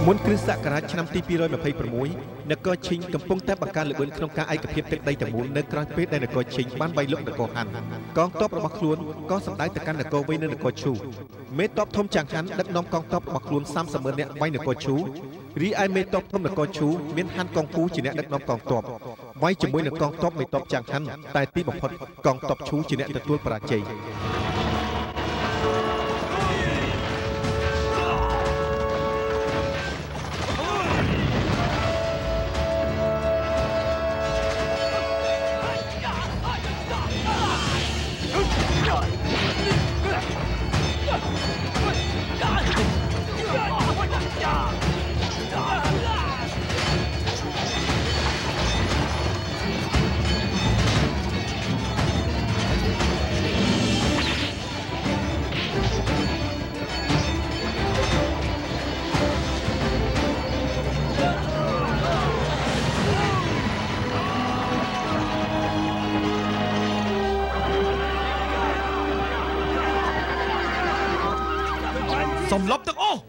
មុនគ្រិស្តសករាជឆ្នាំទី226នគរឈិងកំពុងតែបង្កើនល្បឿនក្នុងការឯកភាពទឹកដីទាំងមូលនៅក្រោយពេលដែលនគរឈិងបានវាយលុកនគរហាន់កងទ័ពរបស់ខ្លួនក៏សម្ដៅទៅកាន់នគរវៃនៅនគរឈូមេទ័ពធំចង្ហាន់ដឹកនាំកងទ័ពរបស់ខ្លួន30,000នាក់វាយនគរឈូរីឯមេទ័ពធំនគរឈូមានហាន់កងពូជាអ្នកដឹកនាំកងទ័ពវាយជាមួយនឹងកងទ័ពមេទ័ពចង្ហាន់តែទីបំផុតកងទ័ពឈូជាអ្នកទទួលបរាជ័យសំឡប់ទាំងអស់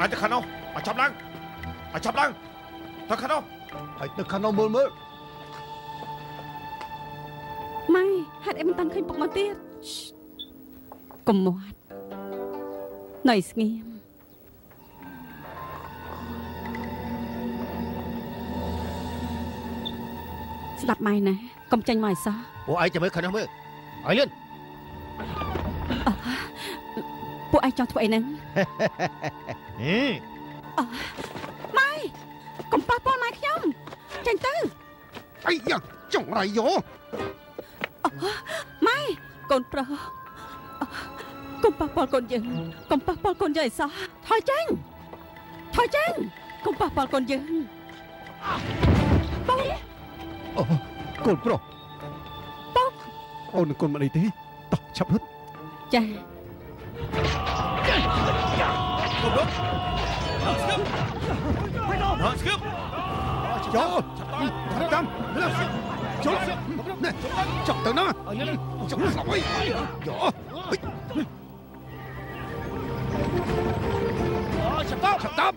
aiទៅខាងនោះមកចាប់ឡើងទៅខាងនោះហើយទៅខាងនោះមើលម៉ែហេតុអីមិនតាន់ឃើញពុកមកទៀតកុំមាត់នៅស្ងៀមស្ដាប់ម៉ែណាកុំចាញ់មកឲ្យសោះពួកឯងចាំមើលខាងនោះមើលឲ្យលឿនពួកឯងចង់ធ្វើអីហ្នឹងម៉ែកុំប៉ះពាល់ម៉ែខ្ញុំចេញទៅអីយ៉ាចង្រៃយោម៉ែកូនប្រុសកុំប៉ះពាល់កូនយើងកុំប៉ះពាល់កូនយើងឲ្យសោះថយចេញកុំប៉ះពាល់កូនយើងបងកូនប្រុសបងអូនកូនមិនអីទេតោះឆាប់រត់ចាSkip! Chọn! Cầm! Chọn! Nè! Chọn từ nó! Chọn lỗi! Võ! Sập tóm! Sập tóm!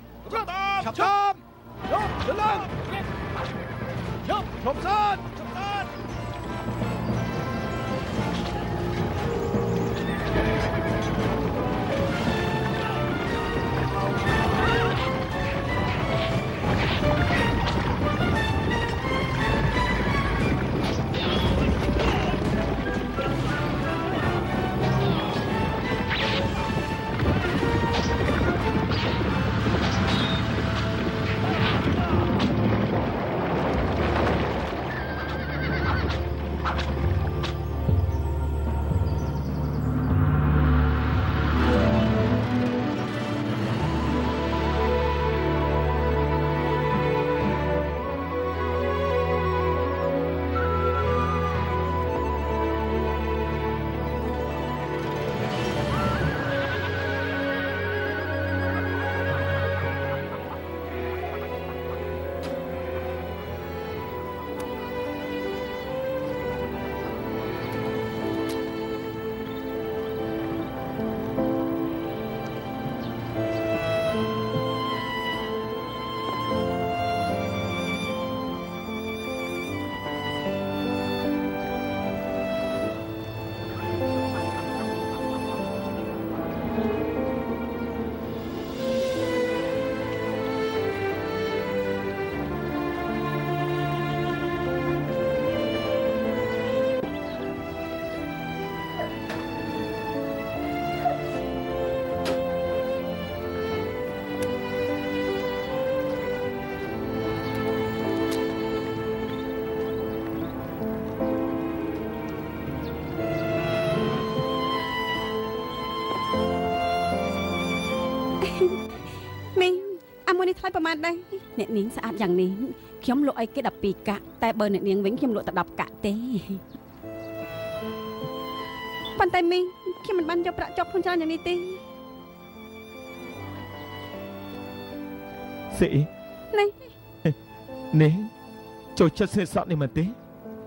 Sập tóm! Đứng lên! Sụp lên! ថ្លៃប្រហែលដែរអ្នកនាងស្អាតយ៉ាងនេះខ្ញុំលក់ឲ្យគេ12កាក់តែបើអ្នកនាងវិញខ្ញុំលក់តែ10កាក់ទេប៉ុន្តែមីងខ្ញុំមិនបានយកប្រាក់ចុកខ្លួនច្រើនយ៉ាងនេះទេស្អីនេះចូលចិត្តស្នេហ៍សក់នេះមែនទេ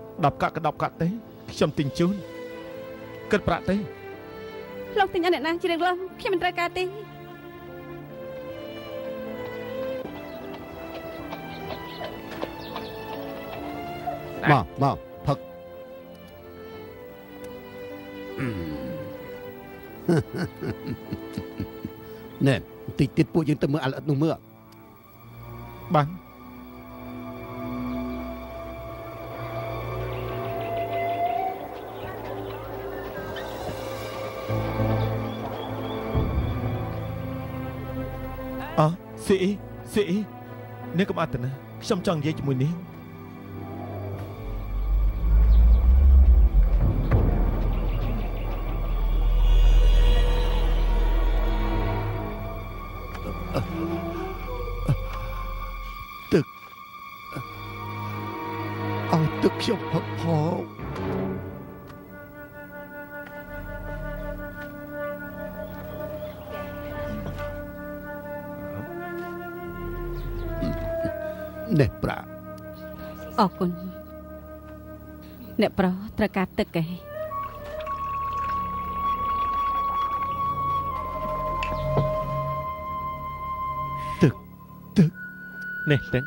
10កាក់ក៏10កាក់ទេខ្ញុំទិញជូនគិតប្រាក់ទេលោកទិញឲ្យអ្នកណាជ្រៀងឡើងខ្ញុំមិនត្រូវការទេមកផឹកណែតិចទៀតពួកយើងទៅមើលអាឡិតនោះមើលបានស៊ីនេះកុំអត់ទៅណាខ្ញុំចង់និយាយជាមួយនាងទឹកខ្ញុំផឹកផងនេះប្រាអរគុណអ្នកប្រុសត្រូវការទឹកឯងទឹកនេះទឹក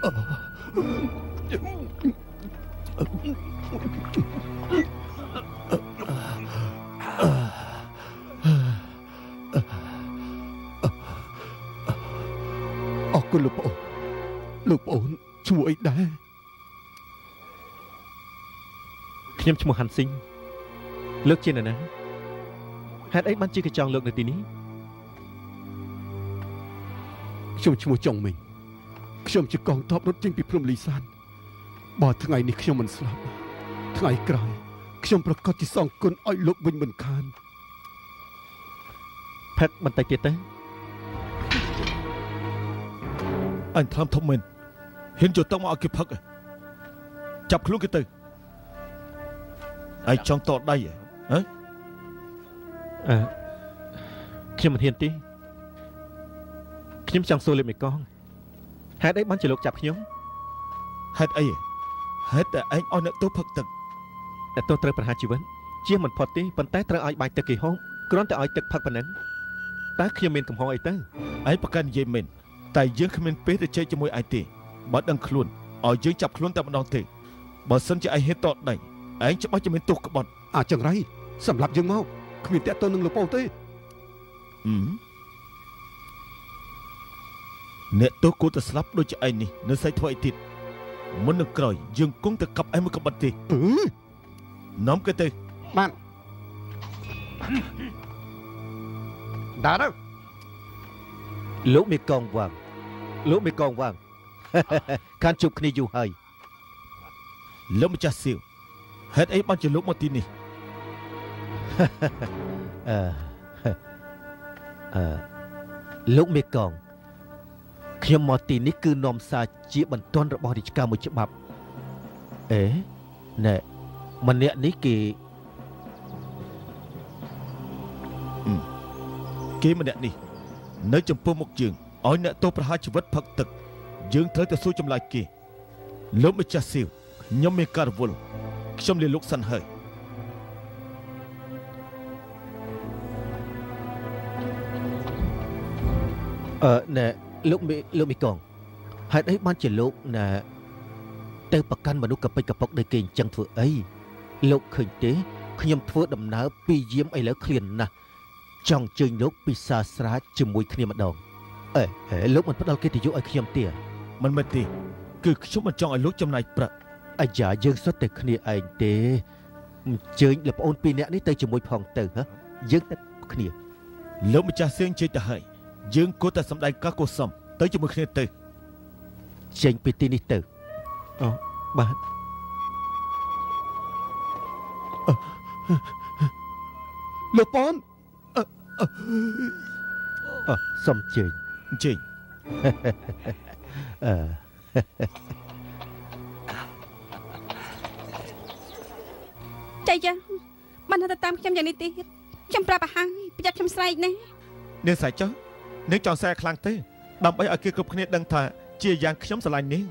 អរគុណលោកប្អូនឈ្មោះអីដែរខ្ញុំឈ្មោះហាន់ស៊ីងលើកជានរណាហេតុអីបានជាកញ្ចង់លើកនៅទីនេះខ្ញុំឈ្មោះចុងមីងខ្ញុំជាកងទ័ពរត់ចេញពីព្រំលីសានបើថ្ងៃនេះខ្ញុំមិនស្លាប់ថ្ងៃក្រោយខ្ញុំប្រកាសជាសងគុណឲ្យលោកវិញមិនខានផឹកបន្តិចទៀតទៅអញថ្លឹមធំមែនហ៊ានចូលទឹកមកឲ្យគេផឹកចាប់ខ្លួនគេទៅឯងចង់តដៃហ៎ខ្ញុំមិនហ៊ានទេខ្ញុំចង់សួរលេបមេកងហេតុអីបានជាលោកចាប់ខ្ញុំហេតុអីហេតុតែឯងឲ្យអ្នកទោសផឹកទឹកអ្នកទោសត្រូវប្រហារជីវិតជាមិនផុតទេប៉ុន្តែត្រូវឲ្យបាយទឹកគេហូបគ្រាន់តែឲ្យទឹកផឹកប៉ុណ្ណឹងតើខ្ញុំមានកំហុសអីទៅឯងប្រកាន់និយាយមែនតែយើងគ្មានពេលទៅជែកជាមួយឯងទេបើដឹងខ្លួនឲ្យយើងចាប់ខ្លួនតែម្ដងទេបើសិនជាឯងហ៊ានតដៃឯងច្បាស់ជាមានទោសក្បត់អាចង្រៃសម្រាប់យើងមកគ្មានតាក់ទងនឹងលោកប៉ូទេអ្នកទោសគួរតែស្លាប់ដូចជាឯងនេះនៅស្អីធ្វើអីទៀតមុននឹងក្រោយយើងគង់តែកាប់ឯងមួយក្បត់ទេនាំគេទៅបានដើរទៅលោកមេកងវាងខានជួបគ្នាយូរហើយលោកម្ចាស់សៀវហេតុអីបានជាលោកមកទីនេះលោកមេកងខ្ញុំមកទីនេះគឺនាំសារជាបន្ទាន់របស់រាជការមួយច្បាប់ណែម្នាក់នេះគេម្នាក់នេះនៅចំពោះមុខយើងឲ្យអ្នកទោសប្រហារជីវិតផឹកទឹកយើងត្រូវតែសួរចម្លើយគេលោកម្ចាស់សៀវខ្ញុំមានការរវល់ខ្ញុំលាលោកសិនហើយណែលោកមេកងហេតុអីបានជាលោកណែទៅប្រកាន់មនុស្សកប៉ិចកប៉ុកដូចគេអញ្ចឹងធ្វើអីលោកឃើញទេខ្ញុំធ្វើដំណើរពីយាមឥឡូវឃ្លានណាស់ចង់ជើញលោកពិសាស្រាជាមួយគ្នាម្ដងលោកមិនផ្ដល់កិត្តិយសឲ្យខ្ញុំទេមិនមែនទេគឺខ្ញុំមិនចង់ឲ្យលោកចំណាយប្រាក់អាយ៉ាយើងសុទ្ធតែគ្នាឯងទេអញ្ជើញលោកប្អូនពីរនាក់នេះទៅជាមួយផងទៅហ៎យើងតែគ្នាលោកម្ចាស់សៀងជិះទៅហើយយើងគួរតែសម្ដែងការគួរសមទៅជាមួយគ្នាទៅចេញពីទីនេះទៅអូបាទលោកប៉នសុំជើញ ជិញ ចៃចាបានទៅតាមខ្ញុំយ៉ាងនេះទៀតខ្ញុំប្រាប់ឲ្យហើយប្រយ័ត្នខ្ញុំស្រែកណា នាងស្រែកចុះនាងចង់ស្រែកខ្លាំងទេដើម្បីឲ្យគេគ្រប់គ្នាដឹងថាជាយ៉ាងខ្ញុំស្រឡាញ់នាង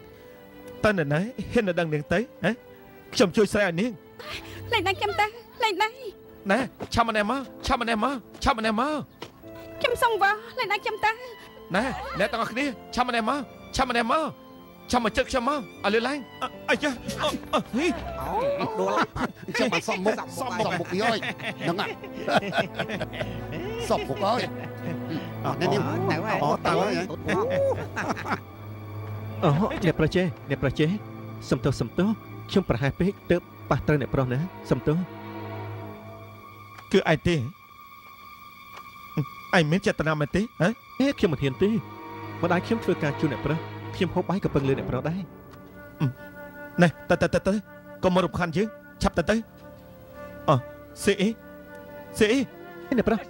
តើនៅណាហ៊ាននៅដឹងនាងទៅហ៎ខ្ញុំជួយស្រែកឲ្យនាង លែងដៃខ្ញុំទៅលែងដៃ ណែឆាប់ម្នាក់មកឆាប់ម្នាក់មកឆាប់ម្នាក់មក ខ្ញុំសង្វរលែងដៃខ្ញុំទៅ ណែអ្នកទាំងអស់គ្នាឆាប់ម្នាក់មកឆាប់ម្នាក់មកឆាប់មកជឹកខ្ញុំមកឲ្យលឿនឡើងអាយ៉ាហី ដួលចាំបានសំមុខវាអើយហ្នឹងសំមុខអើយនេះអូទៅហើយ អូអ្នកប្រជេសំទោសខ្ញុំប្រហែលពេកទៅប៉ះត្រូវអ្នកប្រុសណាសំទោស គឺឯងទេឯងមានចេតនាមែនទេហ៎ ខ្ញុំមិនហ៊ានទេម្ដាយខ្ញុំធ្វើការជួយអ្នកប្រុសខ្ញុំហូបបាយក៏ពឹងលើអ្នកប្រុសដែរ ណែទៅកុំមករំខានយើងឆាប់ទៅអសេអីអ្នកប្រុស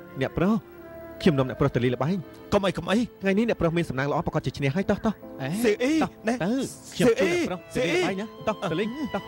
ខ្ញុំនាំអ្នកប្រុសទៅលេងល្បែង កុំអី ថ្ងៃនេះអ្នកប្រុសមានសំណាងល្អប្រកាសជាឈ្នះហើយតោះ សេអីណែ ទៅខ្ញុំជួយអ្នកប្រុសទៅលេងល្បែងណាតោះទៅលេងតោះ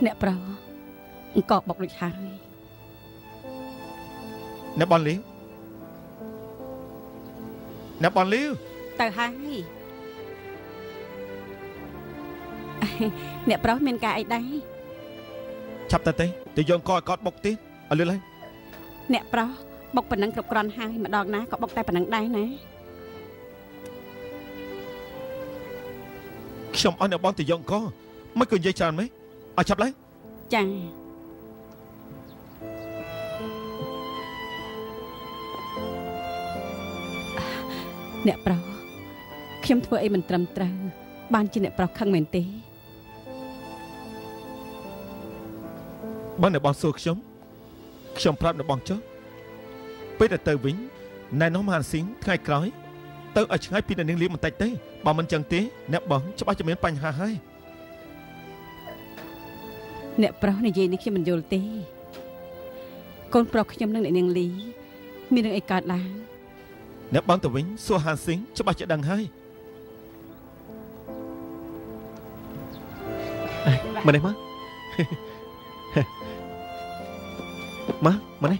អ្នកប្រុសអង្គបុកដូចហើយ អ្នកបនលីវទៅហើយអ្នកប្រុសមានការអីដែរ ឆាប់ទៅយកអង្គឲ្យកត់បុកទៀតឲ្យលឿនឡើង អ្នកប្រុសបុកប៉ុណ្ណឹងគ្រប់គ្រាន់ហើយម្ដងណាក៏បុកតែប៉ុណ្ណឹងដែរណា ខ្ញុំអស់អ្នកបងទៅយកអង្គមិនក៏និយាយច្រើនម៉េចឲ្យឆាប់ឡើង ចាអ្នកប្រុសខ្ញុំធ្វើអីមិនត្រឹមត្រូវបានជាអ្នកប្រុសខឹងមែនទេ បើអ្នកបងសួរខ្ញុំប្រាប់អ្នកបងចុះពេលទៅវិញណែនាំហានស៊ីងថ្ងៃក្រោយទៅឲ្យឆ្ងាយពីអ្នកនាងលៀមបន្តិចទេបើមិនចឹងទេអ្នកបងច្បាស់ជាមានបញ្ហាហើយ អ្នកប្រុសនិយាយនេះខ្ញុំមិនយល់ទេកូនប្រុសខ្ញុំនិងអ្នកនាងលីមានរឿងអីកើតឡើង អ្នកបងទៅវិញសួរហានស៊ីងច្បាស់ជាដឹងហើយ មកនេះមកនេះ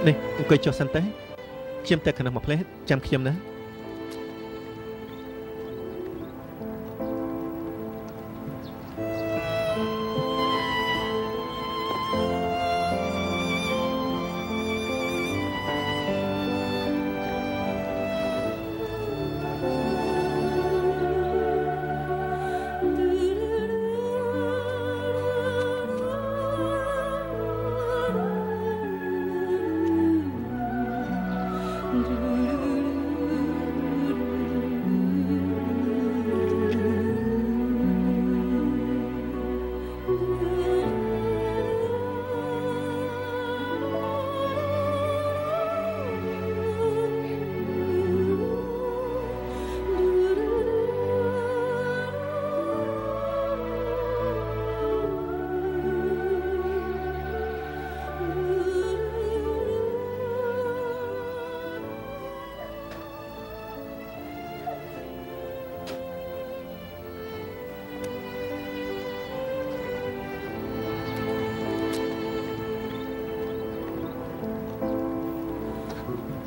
នេះអង្គុយចុះសិនទៅខ្ញុំតែខាងនោះមកផ្លែចាំខ្ញុំណា Hãy subscribe cho kênh Ghiền Mì Gõ để không bỏ lỡ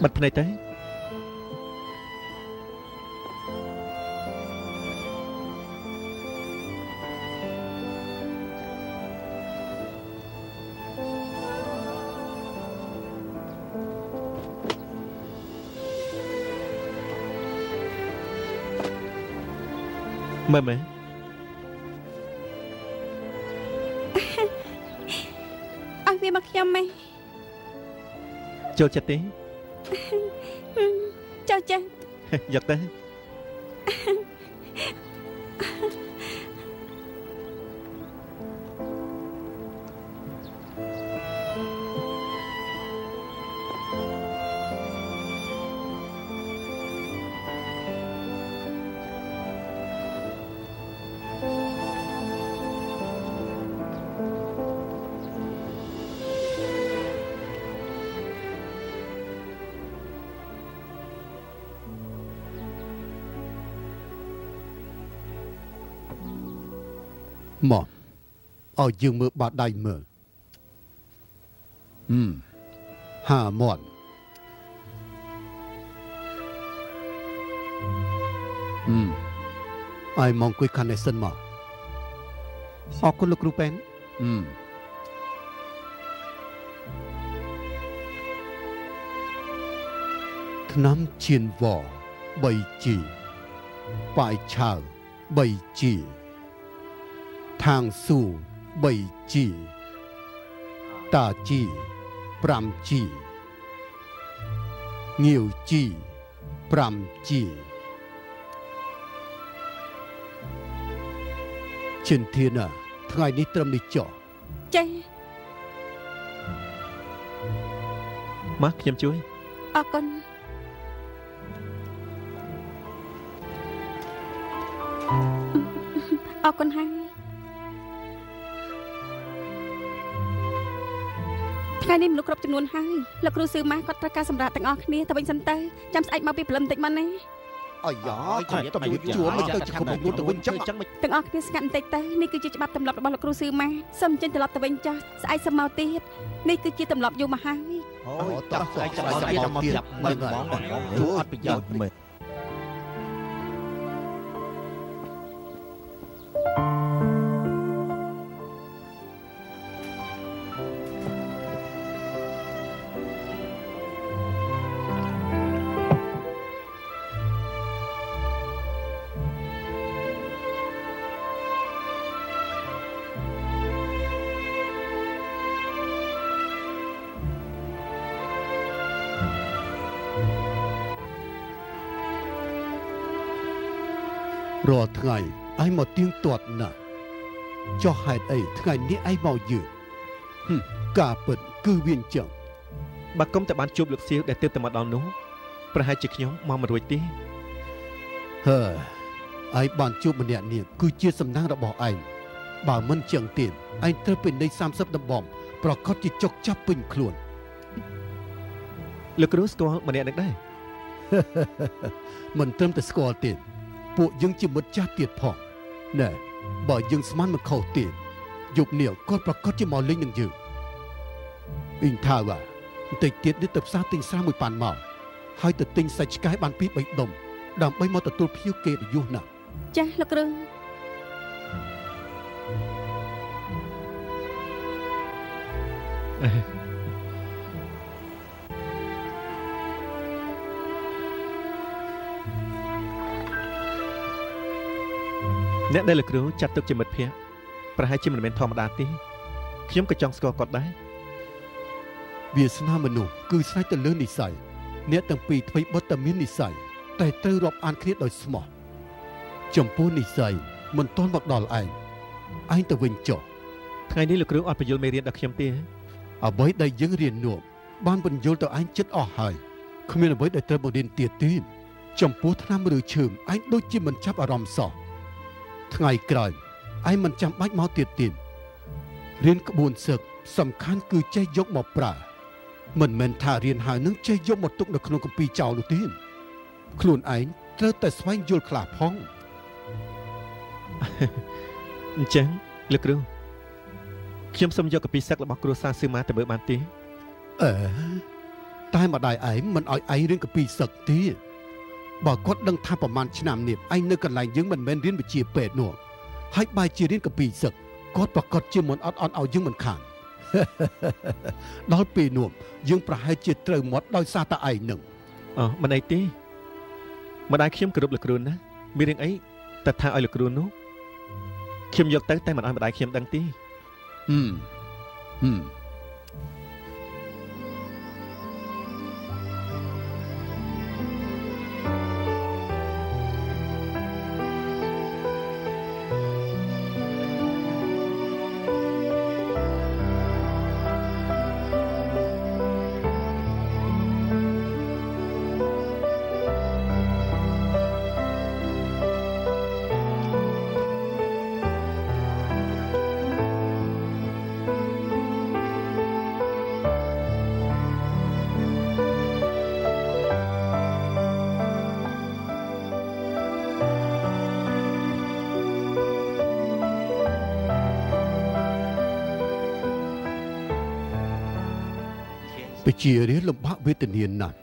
បិទភ្នែកទៅមើលមើលឲ្យវាមកខ្ញុំម៉េច ចូលចិត្តទេ ចូលចិត្ត យកទៅមកឲ្យយើងមើលបាតដៃមើលហាមាត់ឲ្យមកអង្គុយខាងនេះសិនមកអរគុណលោកគ្រូប៉ែនថ្នាំឈានវ3G បាយឆៅ 3G ทางสู่ 3G ตาจี 5G ងាវ G 5G ជិនធានថ្ងៃនេះត្រឹមនេះចុះ ចេះ មកខ្ញុំជួយ អរគុណអរគុណហើយថ្ងៃនេះមនុស្សគ្រប់ចំនួនហើយលោកគ្រូសឺម៉ាគាត់ត្រូវការសម្រាប់ទាំងអស់គ្នាទៅវិញសិនទៅចាំស្អែកមកពីព្រលឹមបន្តិចមកណា អាយ៉ាគាត់ទៅជួមទៅជុំខ្លួនទៅវិញចឹង ទាំងអស់គ្នាស្ងាត់បន្តិចទៅនេះគឺជាច្បាប់ទម្លាប់របស់លោកគ្រូសឺម៉ាសូមចេញត្រឡប់ទៅវិញចាស់ស្អែកសូមមកទៀតនេះគឺជាទម្លាប់យូរមកហើយ អូតោះស្អែកចាំមកទៀតមកទៀតមិនជួយអត់ប្រយោជន៍មើល រាល់ថ្ងៃឯងមកទៀងទាត់ណាស់ចុះហេតុអីថ្ងៃនេះឯងមកយឺតការពិតគឺវាអញ្ចឹង បើគុំតែបានជួបលោកសៀវដែលទើបតែមកដល់នោះប្រហែលជាខ្ញុំមកមិនរួចទេ ឯងបានជួបម្នាក់នេះគឺជាសំណាងរបស់ឯងបើមិនចឹងទៀតឯងត្រូវពេញនៃ30ដំបងប្រកាសជាចុកចាប់ពេញខ្លួន លោកគ្រូស្គាល់ម្នាក់នឹងដែរ មិនត្រឹមតែស្គាល់ទេពួកយើងជាមិត្តចាស់ទៀតផងណែបើយើងស្មានមិនខុសទេយប់នេះគាត់ប្រកាសជាមកលេងនឹងយើងអ៊ីងថាវ៉ាបន្តិចទៀតនេះទៅផ្សារទិញស្រាមួយប៉ាន់មកហើយទៅទិញសាច់ឆ្កែបាន2 3ដុំដើម្បីមកទទួលភ្ញៀវគេរយុះណាស់ ចាស់លោកគ្រូ អ្នកដែលលោកគ្រូចាត់ទុកជាមិត្តភក្តិប្រហែលជាមិនមែនធម្មតាទេខ្ញុំក៏ចង់ស្គាល់គាត់ដែរ វាសនាមនុស្សគឺស្រេចទៅលើនិស័យអ្នកទាំងពីរធ្វើបទតែមាននិស័យតែត្រូវរាប់អានគ្នាដោយស្មោះចំពោះនិស័យមិនទាន់មកដល់ឯងទៅវិញចុះ ថ្ងៃនេះលោកគ្រូអត់បញ្យល់មេរៀនដល់ខ្ញុំទេ អ្វីដែលយើងរៀននោះបានបញ្យល់ទៅឯងចិត្តអស់ហើយគ្មានអ្វីដែលត្រូវបង្រៀនទៀតទេចំពោះថ្នាំឬឈើមឯងដូចជាមិនចាប់អារម្មណ៍សោះថ្ងៃក្រោយឯងមិនចាំបាច់មកទៀតទេរៀនក្បួនសឹកសំខាន់គឺចេះយកមកប្រើមិនមែនថារៀនហើយនឹងចេះយកមកទុកនៅក្នុងគម្ពីរចោលនោះទេខ្លួនឯងត្រូវតែស្វែងយល់ខ្លះផង អញ្ចឹងលោកគ្រូខ្ញុំសូមយកកាពីសឹករបស់គ្រូសាសឺម៉ាទៅមើលបានទេ តែម្ដាយឯងមិនឲ្យឯងរៀនកពីសឹកទេបើគាត់ដឹងថាប្រហែលឆ្នាំនេះឯងនៅកន្លែងយើងមិនមែនរៀនវិជ្ជាពេទ្យនោះហើយបែរជារៀនកពីសឹកគាត់ប្រកាសជាមិនអត់ឲ្យយើងមិនខាន ដល់ពេលនោះយើងប្រហែលជាត្រូវមាត់ដោយសារតែឯងនឹង មិនអីទេម្ដាយខ្ញុំគោរពលោកគ្រូណាមានរឿងអីតែថាឲ្យលោកគ្រូនោះខ្ញុំយកទៅតែមិនឲ្យម្ដាយខ្ញុំដឹងទេ បជារាលំបាកវេទនាណាស់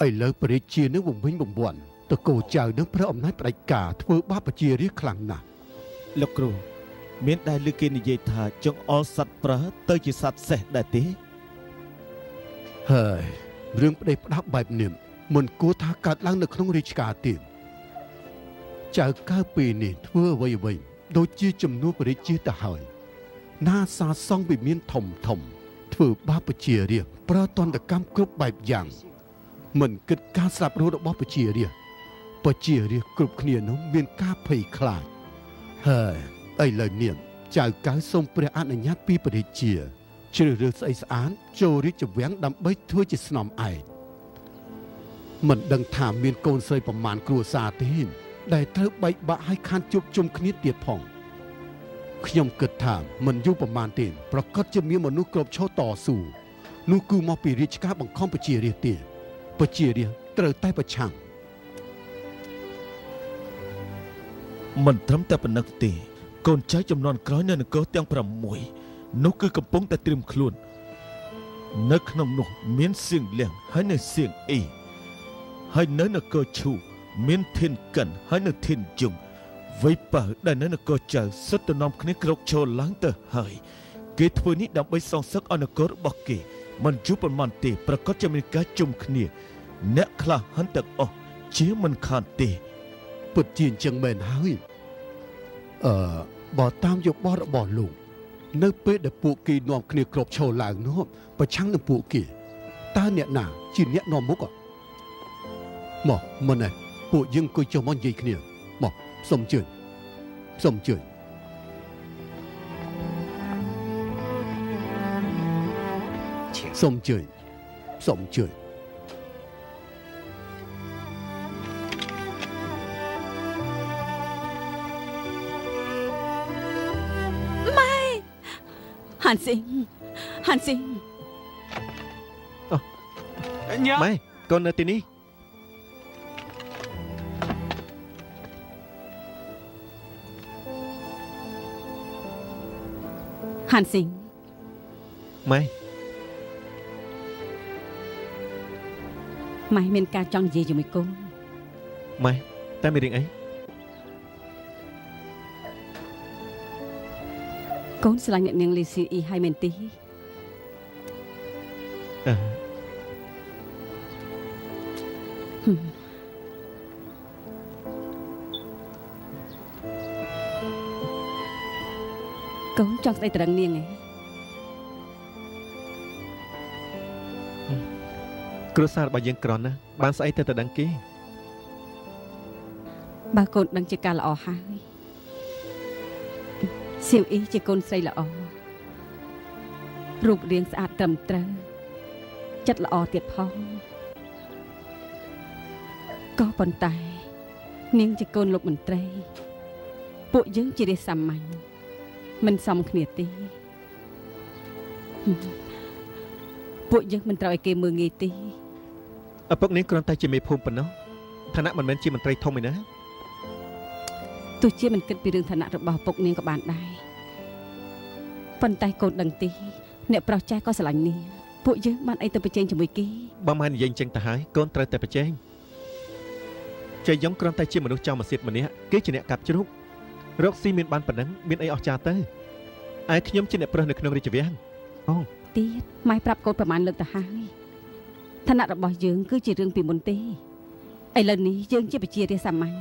ឥឡូវព្រះរាជានឹងវង្វេងវង្វាន់តកូចៅនឹងប្រើអំណាចផ្ដាច់ការធ្វើបាបបជារាខ្លាំងណាស់ លោកគ្រូមានដែលលើគេនិយាយថាចង្អុលសត្វប្រើទៅជាសត្វសេះដែរទេ ហើយរឿងប្តីផ្ដាប់បែបនេះមិនគួរថាកើតឡើងនៅក្នុងរាជការទេចៅកើពេលនេះធ្វើអ្វីដូចជាជំនួសព្រះរាជាទៅហើយណាសាសង់វិមានធំធ្វើបាបបជារាប្រើទណ្ឌកម្មគ្រប់បែបយ៉ាងមិនគិតការស្លាប់រស់របស់បជារាគ្រប់គ្នានោះមានការភ័យខ្លាចហើយឥឡូវនេះចៅកៅសូមព្រះអនុញ្ញាតពីព្រះរាជាជ្រើសរើសស្អីស្អាតចូលរាជវាំងដើម្បីធ្វើជាស្នំឯកមិនដឹងថាមានកូនស្រីប្រមាណគ្រួសារទេដែលត្រូវបែកបាក់ឲ្យខានជួបជុំគ្នាទៀតផងខ្ញុំគិតថាមិនយូរប្រមាណទេប្រកាសជាមានមនុស្សគ្រប់ឈរតស៊ូនោះគឺមកពីរាជការបង្ខំបជារាទេបជារាត្រូវតែប្រឆាំង មិនត្រឹមតែប៉ុណ្ណឹងទេកូនចៅចំនួនក្រោយនៅនគរទាំង6នោះគឺកំពុងតែត្រៀមខ្លួននៅក្នុងនោះមានសៀងលៀងហើយនៅសៀងអ៊ីហើយនៅនគរឈូមានធានកិនហើយនៅធានជុងវ័យប៉ៅដែលនៅនគរចៅសុទ្ធទៅនាំគ្នាក្រោកឈរឡើងទៅហើយគេធ្វើនេះដើម្បីសងសឹកឲ្យនគររបស់គេមិនយូរប៉ុន្មានទេប្រកាសជាមានការជុំគ្នាអ្នកខ្លះហិនទាំងអស់ជាមិនខានទេ ពិតជាអញ្ចឹងមែនហើយបើតាមយោបល់របស់លោកនៅពេលដែលពួកគេនាំគ្នាគ្របឈរឡើងនោះប្រឆាំងនឹងពួកគេតើអ្នកណាជាអ្នកនាំមុខមកមិនទេពួកយើងអង្គុយចុះមកនិយាយគ្នាមកសូមអញ្ជើញសូមអញ្ជើញសូមអញ្ជើញសូមអញ្ជើញ ហាន់ស៊ីង ម៉ែកូននៅទីនេះ ហាន់ស៊ីង ម៉ែ ម៉ែមានការចង់និយាយជាមួយកូន ម៉ែតែមានរឿងអី កូនស្រឡាញ់អ្នកនាងលីស៊ីអ៊ីហើយមែនទេកូនចង់ស្ដីត្រឹងនាងឯង គ្រួសាររបស់យើងក្រណាស់បានស្អីទៅដឹងគេ បើកូនដឹងជាការល្អហើយសៀវអ៊ីជាកូនស្រីល្អរូបរាងស្អាតត្រឹមត្រូវចិត្តល្អទៀតផងក៏ប៉ុន្តែនាងជាកូនលោកមន្ត្រីពួកយើងជារាជសាមញ្ញមិនសមគ្នាទេពួកយើងមិនត្រូវឲ្យគេមើលងាយទេ ឪពុកនាងគ្រាន់តែជាមេភូមិប៉ុណ្ណោះឋានៈមិនមែនជាមន្ត្រីធំឯណា ទោះជាមិនគិតពីរឿងឋានៈរបស់ឪពុកនាងក៏បានដែរប៉ុន្តែកូនដឹងទេអ្នកប្រុសចាស់ក៏ស្រឡាញ់នាងពួកយើងបានអីទៅប្រជែងជាមួយគេ បើមិននិយាយអញ្ចឹងទៅហើយកូនត្រូវតែប្រជែងចៃយ៉ងគ្រាន់តែជាមនុស្សចោលមកសៀតម្នាក់គេជាអ្នកកាប់ជ្រូករកស៊ីមានបានប៉ុណ្ណឹងមានអីអស្ចារ្យទៅឯខ្ញុំជាអ្នកប្រុសនៅក្នុងរាជវាំងអូទៀតម៉ែប្រាប់កូនប្រមាណលើកទៅហើយឋានៈរបស់យើងគឺជារឿងពីមុនទេឥឡូវនេះយើងជាប្រជារាស្ត្រសាមញ្ញ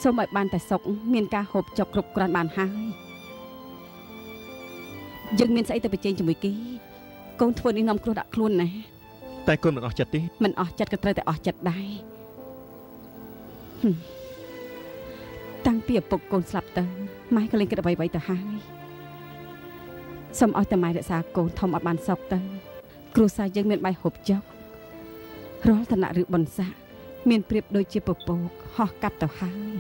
សូមឲ្យបានតែសុខមានការហូបចុកគ្រប់គ្រាន់បានហើយយើងមានស្អីទៅប្រជែងជាមួយគេកូនធ្វើនេះនាំគ្រោះដាក់ខ្លួនណាតែកូនមិនអស់ចិត្តទេមិនអស់ចិត្តក៏ត្រូវតែអស់ចិត្តដែរតាំងពីឪពុកកូនស្លាប់ទៅម៉ែក៏លែងគិតអ្វីៗទៅហើយសូមឲ្យតែម៉ែរក្សាកូនធំឲ្យបានសុខទៅគ្រួសារយើងមានបាយហូបចុករាល់ឋានៈឬបុណ្យស័ក្តិមានប្រៀបដូចជាពពកហោះកាត់ទៅហើយ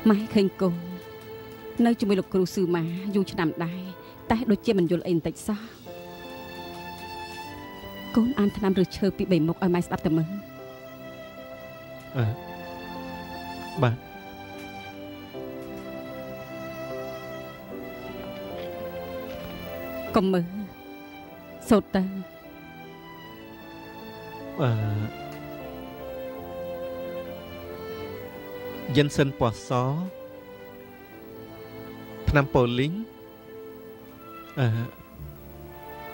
ម៉ែឃើញកូននៅជាមួយលោកគ្រូស៊ឺម៉ាយូរឆ្នាំដែរតែដូចជាមិនយល់អីបន្តិចសោះកូនអានថ្នាំឬឈើពី3មុខឲ្យម៉ែស្ដាប់ទៅមើលបាទកុំមើលសូត្រទៅយិនសិនពណ៌សថ្នាំប៉ូលីង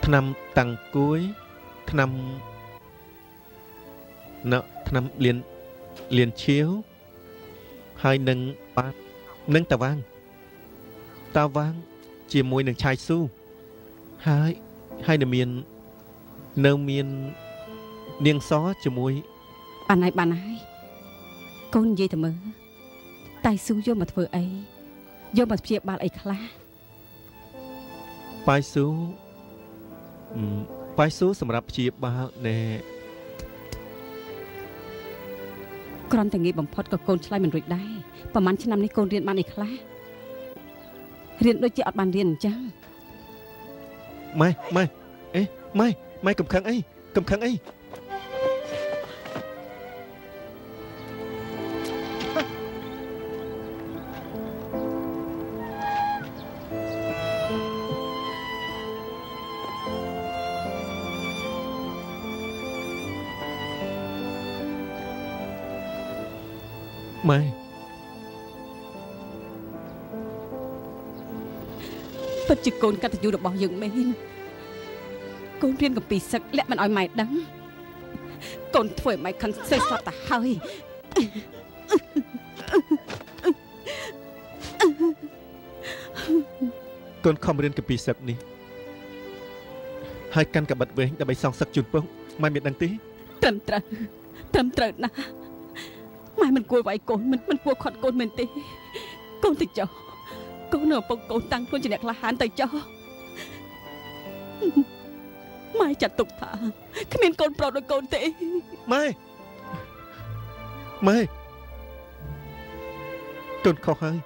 ថ្នាំតាំងគួយថ្នាំលៀនឈៀវហើយនឹងបាទនឹងតាវាងជាមួយនឹងឆាយស៊ូហើយនៅមាននាងសជាមួយបានហើយកូននិយាយទៅមើលតែស៊ូយកមកធ្វើអីយកមកព្យាបាលអីខ្លះបាយស៊ូសម្រាប់ព្យាបាលណែគ្រាន់តែងាយបំផុតក៏កូនឆ្លើយមិនរួចដែរប្រហែលឆ្នាំនេះកូនរៀនបានអីខ្លះរៀនដូចជាអត់បានរៀនអញ្ចឹងម៉ែកំខឹងអីម៉ែពិតជាកូនកតញ្ញូរបស់យើងមែនកូនរៀនកំពីសឹកលាក់មិនឲ្យម៉ែដឹងកូនធ្វើឲ្យម៉ែខឹងសេះស្លាប់ទៅហើយកូនខំរៀនកំពីសឹកនេះហើយកាន់កបិតវែងដើម្បីសងសឹកជូនពងម៉ែមានដឹងទេត្រឹមត្រូវណាស់ម៉ែមិនគួរវាយកូនមិនគួរខាត់កូនមែនទេកូនទៅចុះកូននៅឪពុកកូនតាំងខ្លួនជាអ្នកក្លាហានទៅចុះម៉ែចាត់ទុកថាគ្មានកូនប្រុសដូចកូនទេម៉ែកូនខុសហើយ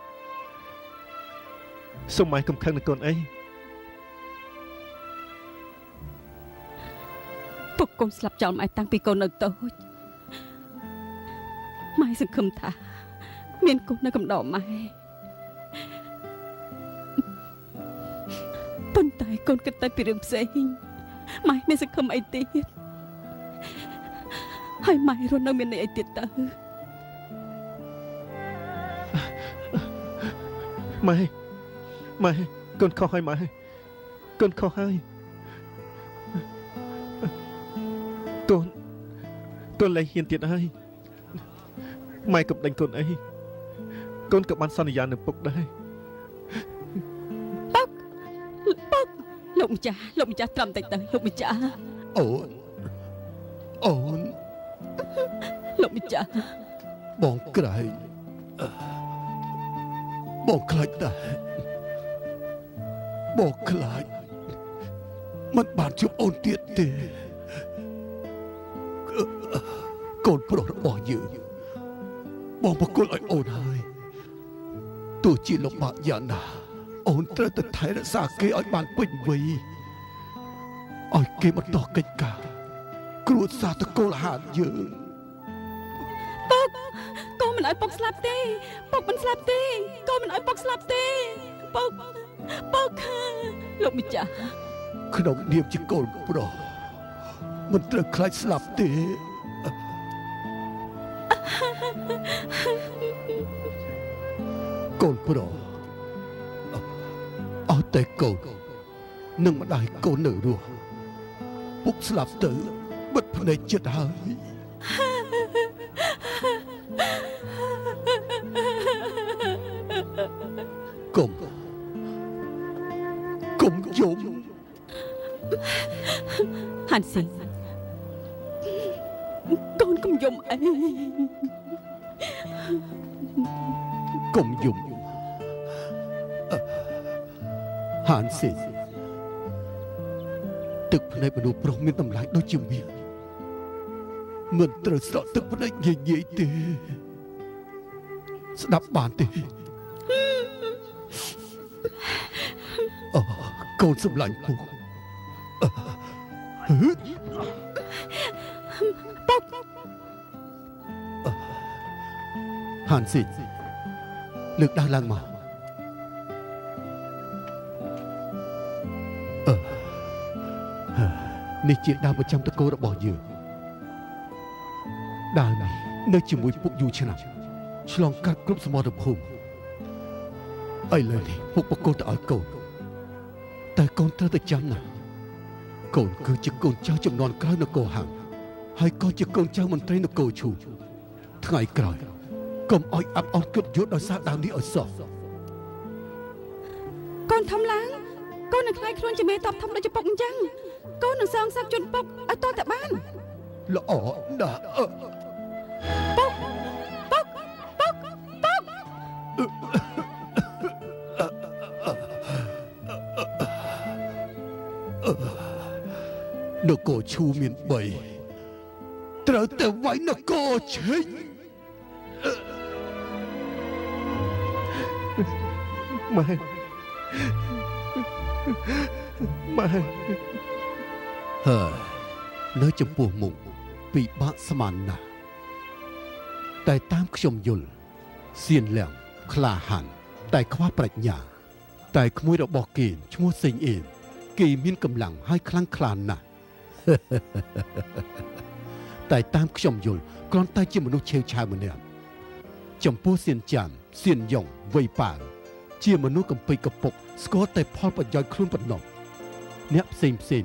សូមម៉ែកុំខឹងនឹងកូនអីពុកកូនស្លាប់ចោលម៉ែតាំងពីកូននៅតូចម៉ែសង្ឃឹមថាមានកូននៅកំដរម៉ែប៉ុន្តែកូនគិតតែពីរឿងផ្សេងម៉ែមានសង្ឃឹមអីទៀតហើយម៉ែរស់នៅមានន័យអីទៀតទៅម៉ែកូនខុសហើយម៉ែកូនខុសហើយកូនលែងហ៊ានទៀតហើយម៉ែកុំដេញកូនអីកូនក៏បានសន្យានឹងពុកដែរពុកលោកម្ចាស់ត្រឹមតិចទៅលោកម្ចាស់អូនលោកម្ចាស់បងក្រែងបងខ្លាចដែរបងខ្លាចមិនបានជួបអូនទៀតទេកូនប្រុសរបស់យើងបងប្រគល់ឲ្យអូនហើយទោះជាលំបាកយ៉ាងណាអូនត្រូវតែថែរក្សាគេឲ្យបានពេញវ័យឲ្យគេបន្តកិច្ចការគ្រួសារតកូលហានយើងពុកកូនមិនឲ្យពុកស្លាប់ទេពុកមិនស្លាប់ទេកូនមិនឲ្យពុកស្លាប់ទេពុកលោកម្ចាស់ ក្នុងនាមជាកូនប្រុសមិនត្រូវខ្លាចស្លាប់ទេកូនប្រុសអត់តែកូននឹងម្ដាយកូននៅរស់ពុកស្លាប់ទៅបិទភ្នែកចិត្តហើយកុំយំហាន់ស៊ីកូនកុំយំអីកុំយំហាន់ស៊ីទឹកភ្នែកមនុស្សប្រុសមានតម្លៃដូចជាមាសមិនត្រូវស្រក់ទឹកភ្នែកងាយៗទេស្ដាប់បានទេកូនសម្លាញ់ពុកហាន់ស៊ីលើកដៃឡើងមកនេះជាដាវប្រចាំតកូលរបស់យើងដាវនេះនៅជាមួយពុកយូរឆ្នាំឆ្លងកាត់គ្រប់សមរភូមិឥឡូវនេះពុកបកគោទៅឲ្យកូនតែកូនត្រូវតែចាំណាកូនគឺជាកូនចៅចំនួនក្រោយនគរហាំងហើយក៏ជាកូនចៅមន្ត្រីនគរឈូថ្ងៃក្រោយកុំឲ្យអាប់អន់គិតយល់ដោយសារដាវនេះឲ្យសោះកូនធំឡើងកូននឹងខ្លាចខ្លួនជាមេតបធំដូចជាពុកអញ្ចឹងកូននឹងសងសឹកជន់ពុកឲ្យតតែបានល្អណាស់ពុកនគរឈូមាន3ត្រូវតែវាយនគរឆេញម៉ែនៅចំពោះមុខពិបាកស្មានណាស់តែតាមខ្ញុំយល់សៀនលៀងក្លាហានតែខ្វះប្រាជ្ញាតែក្មួយរបស់គេឈ្មោះសេងអៀនគេមានកម្លាំងហើយខ្លាំងក្លាណាស់តែតាមខ្ញុំយល់គ្រាន់តែជាមនុស្សឆេវឆាវម្នាក់ចំពោះសៀនចាន់សៀនយ៉ងវៃប៉ាវជាមនុស្សកំពេចកពុកស្គាល់តែផលប្រយោជន៍ខ្លួនប៉ុណ្ណោះអ្នកផ្សេង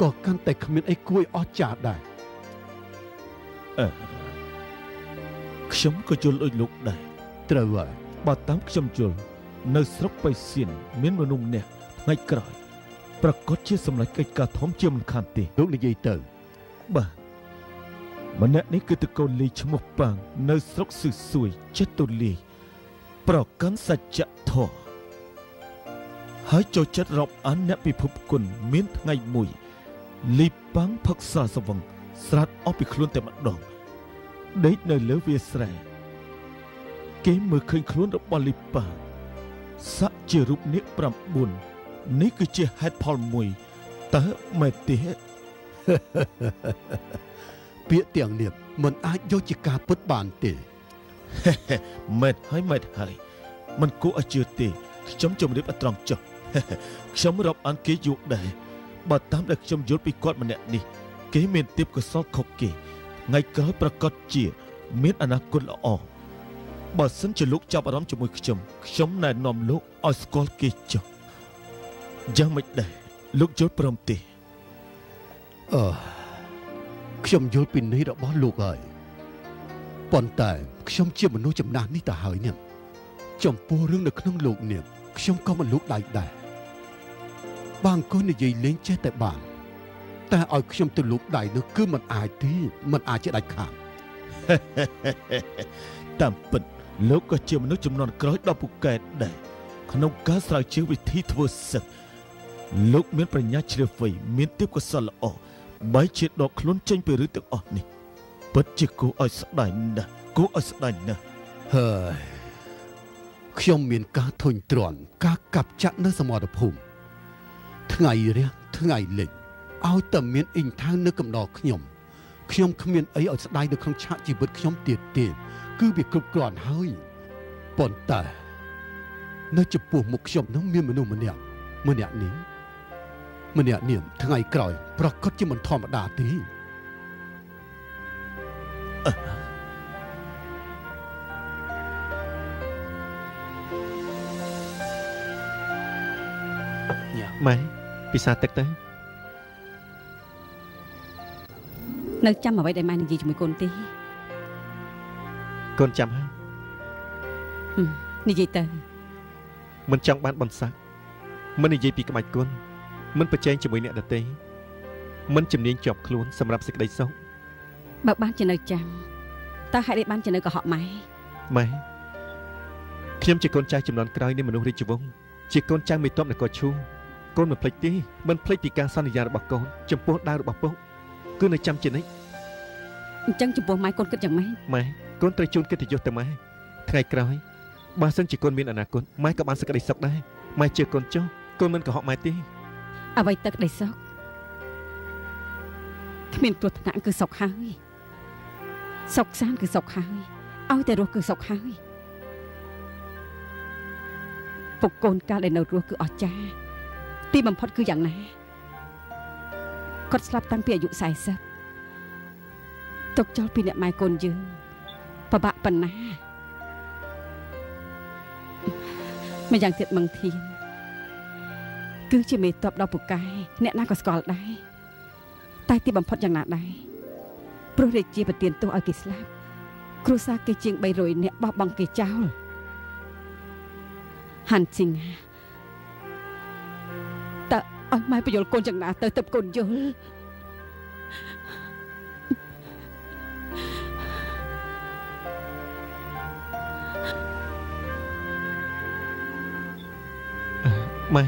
ក៏កាន់តែគ្មានអីគួរឲ្យអស្ចារ្យដែរខ្ញុំក៏យល់ដូចលោកដែរត្រូវហើយបើតាមខ្ញុំយល់នៅស្រុកបៃសៀនមានមនុស្សម្នាក់ថ្ងៃក្រោយប្រកាសជាសម្រេចកិច្ចការធំជាមិនខានទេលោកនិយាយទៅបាទម្នាក់នេះគឺតកូនលីឈ្មោះប៉ាងនៅស្រុកស៊ឺស៊ួយចិត្តទូលាយប្រកាន់សច្ចធម៌ហើយចូលចិត្តរាប់អានអ្នកពិភពគុណមានថ្ងៃមួយលីប៉ាងផឹកសាសវឹងស្រាតអស់ពីខ្លួនតែម្ដងដេកនៅលើវាលស្រែគេមើលឃើញខ្លួនរបស់លីប៉ាងសាក់ជារូបនាគ9នេះគឺជាហេតុផលមួយតើមែនទេពាក្យទាំងនេះមិនអាចយកជាការពិតបានទេមែនហើយមិនគួរឲ្យជឿទេខ្ញុំជម្រាបឲ្យត្រង់ចុះខ្ញុំរាប់អានគេយូរដែរបើតាមដែលខ្ញុំយល់ពីគាត់ម្នាក់នេះគេមានទេពកោសល្យខុសគេថ្ងៃក្រោយប្រកាសជាមានអនាគតល្អបើសិនជាលោកចាប់អារម្មណ៍ជាមួយខ្ញុំណែនាំលោកឲ្យស្គាល់គេចុះយ៉ាងម៉េចដែរលោកយល់ព្រមទេខ្ញុំយល់ពីនេះរបស់លោកហើយប៉ុន្តែខ្ញុំជាមនុស្សចំណាស់នេះទៅហើយនេះចំពោះរឿងនៅក្នុងលោកនេះខ្ញុំក៏មិនលោកដៃដែរបើអង្គនិយាយលេងចេះតែបានតែឲ្យខ្ញុំទៅលោកដៃនោះគឺមិនអាចទេមិនអាចជាដាច់ខាតតាមពិតលោកក៏ជាមនុស្សចំនួនក្រោយដល់ពូកែដែរក្នុងការស្រាវជ្រាវវិធីធ្វើសឹកលោកមានប្រាជ្ញាជ្រាលជ្រៅមានទេពកោសល្យល្អបែរជាដកខ្លួនចេញពីរឿងទាំងអស់នេះពិតជាគួរឲ្យស្ដាយណាស់ហើយខ្ញុំមានការធុញទ្រាន់ការកាប់ចាក់នៅសមរភូមិថ្ងៃរះថ្ងៃលិចឲ្យតែមានអ៊ីងថៅនៅកំដរខ្ញុំគ្មានអីឲ្យស្ដាយនៅក្នុងឆាកជីវិតខ្ញុំទៀតទេគឺវាគ្រប់គ្រាន់ហើយប៉ុន្តែនៅចំពោះមុខខ្ញុំនោះមានមនុស្សម្នាក់នេះ ម្នាក់នាងថ្ងៃក្រោយប្រកាសជាមិនធម្មតាទេម៉ែពិសាទឹកទៅ នៅចាំអ្វីដែលម៉ែនិយាយជាមួយកូនទេ កូនចាំហើយ និយាយទៅ មិនចង់បានបន្សាក់មិននិយាយពីក្បាច់គុណមិនប្រជែងជាមួយអ្នកដទៃមិនជំនាញជាប់ខ្លួនសម្រាប់សេចក្តីសុខ បើបានជានៅចាំតើហេតុអីបានជានៅកុហកម៉ែ ម៉ែខ្ញុំជាកូនចៅចំនួនក្រោយនៃមនុស្សរាជវង្សជាកូនចៅមេតបនគរឈូកូនមិនភ្លេចទេមិនភ្លេចពីការសន្យារបស់កូនចំពោះដាវរបស់ពុកគឺនៅចាំជានិច្ច អញ្ចឹងចំពោះម៉ែកូនគិតយ៉ាងម៉េច ម៉ែកូនត្រូវជូនកិត្តិយសទៅម៉ែថ្ងៃក្រោយបើសិនជាកូនមានអនាគតម៉ែក៏បានសេចក្តីសុខដែរម៉ែជឿកូនចុះកូនមិនកុហកម៉ែទេ អ្វីទៅក្តីសុខគ្មានគ្រោះថ្នាក់គឺសុខហើយសុខសាន្តគឺសុខហើយឲ្យតែរស់គឺសុខហើយពុកកូនកាលដែលនៅរស់គឺអស្ចារ្យទីបំផុតគឺយ៉ាងណាគាត់ស្លាប់តាំងពីអាយុ40ទុកចោលពីអ្នកម៉ែកូនយើងពិបាកប៉ុណ្ណាម្យ៉ាងទៀតមង្ធានគឺជាមេតបដ៏ពូកែអ្នកណាក៏ស្គាល់ដែរតែទីបំផុតយ៉ាងណាដែរព្រោះរាជាប្រទានទោសឲ្យគេស្លាប់គ្រួសារគេជាង300នាក់បោះបង់គេចោលហាន់ស៊ីងតើឲ្យម៉ែបញ្យល់កូនយ៉ាងណាទៅកូនយល់ម៉ែ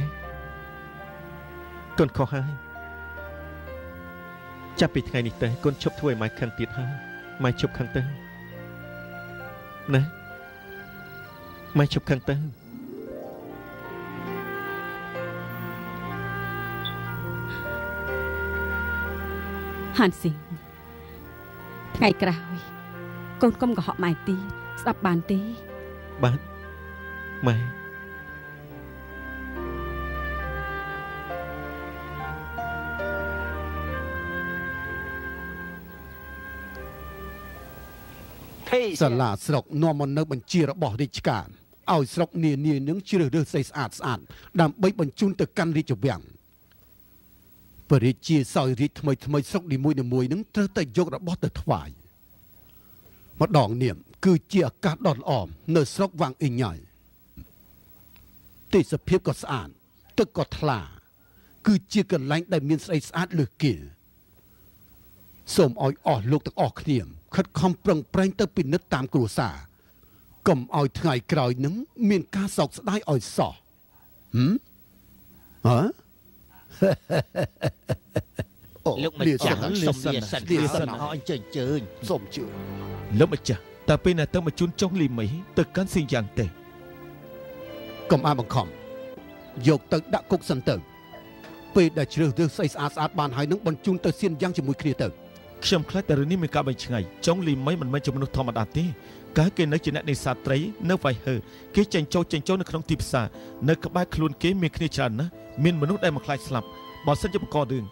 កូនខុសហើយចាប់ពីថ្ងៃនេះទៅកូនឈប់ធ្វើឲ្យម៉ែខឹងទៀតហើយម៉ែឈប់ខឹងទៅណាម៉ែឈប់ខឹងទៅហាន់ស៊ីងថ្ងៃក្រោយកូនកុំកុហកម៉ែទីស្ដាប់បានទេបាទម៉ែសាលាស្រុកនាំមកនៅបញ្ជារបស់រាជការឲ្យស្រុកនានានឹងជ្រើសរើសស្អីស្អាតដើម្បីបញ្ជូនទៅកាន់រាជវាំងព្រះរាជាសោយរាជថ្មីស្រុកនីមួយនឹងត្រូវតែយករបស់ទៅថ្វាយម្ដងនាមគឺជាឱកាសដ៏ល្អនៅស្រុកវាំងអ៊ីញ៉ៃទេសភាពក៏ស្អាតទឹកក៏ថ្លាគឺជាកន្លែងដែលមានស្អីស្អាតលើសគេសូមឲ្យអស់លោកទាំងអស់គ្នាខិតខំប្រឹងប្រែងទៅពិនិត្យតាមគ្រួសារកុំឲ្យថ្ងៃក្រោយនឹងមានការសោកស្ដាយឲ្យសោះលោកម្ចាស់សុំលាសិនមកអញ្ជើញសូមជឿ លោកម្ចាស់តើពេលណាទៅមកជូនចុងលីមីទៅកាន់ស៊ីយ៉ាងទេ កុំអាបង្ខំយកទៅដាក់គុកសិនទៅពេលដែលជ្រើសរើសស្អីស្អាតបានហើយនឹងបញ្ជូនទៅសៀនយ៉ាងជាមួយគ្នាទៅ ខ្ញុំខ្លាចតែរឿងនេះមានការបញ្ឆ្ងាយចុងលីមីមិនមែនជាមនុស្សធម្មតាទេកាលគេនៅជាអ្នកនេសាទត្រីនៅវ៉ៃហឺគេចេញចូលនៅក្នុងទីផ្សារនៅក្បែរខ្លួនគេមានគ្នាច្រើនណាស់មានមនុស្សដែលមកខ្លាចស្លាប់បើសិនជាបង្ករឿង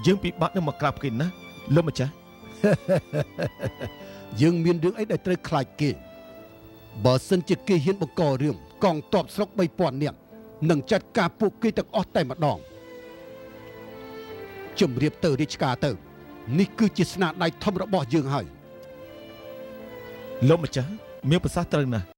យើងពិបាកនឹងមកក្រាបគេណាលោកម្ចាស់ យើងមានរឿងអីដែលត្រូវខ្លាចគេបើសិនជាគេហ៊ានបង្ករឿងកងទ័ពស្រុក 3000 នាក់នឹងចាត់ការពួកគេទាំងអស់តែម្ដងជំរាបទៅរាជការទៅនេះគឺជាស្នាដៃធំរបស់យើងហើយ លោកម្ចាស់មានប្រសាសន៍ត្រូវណាស់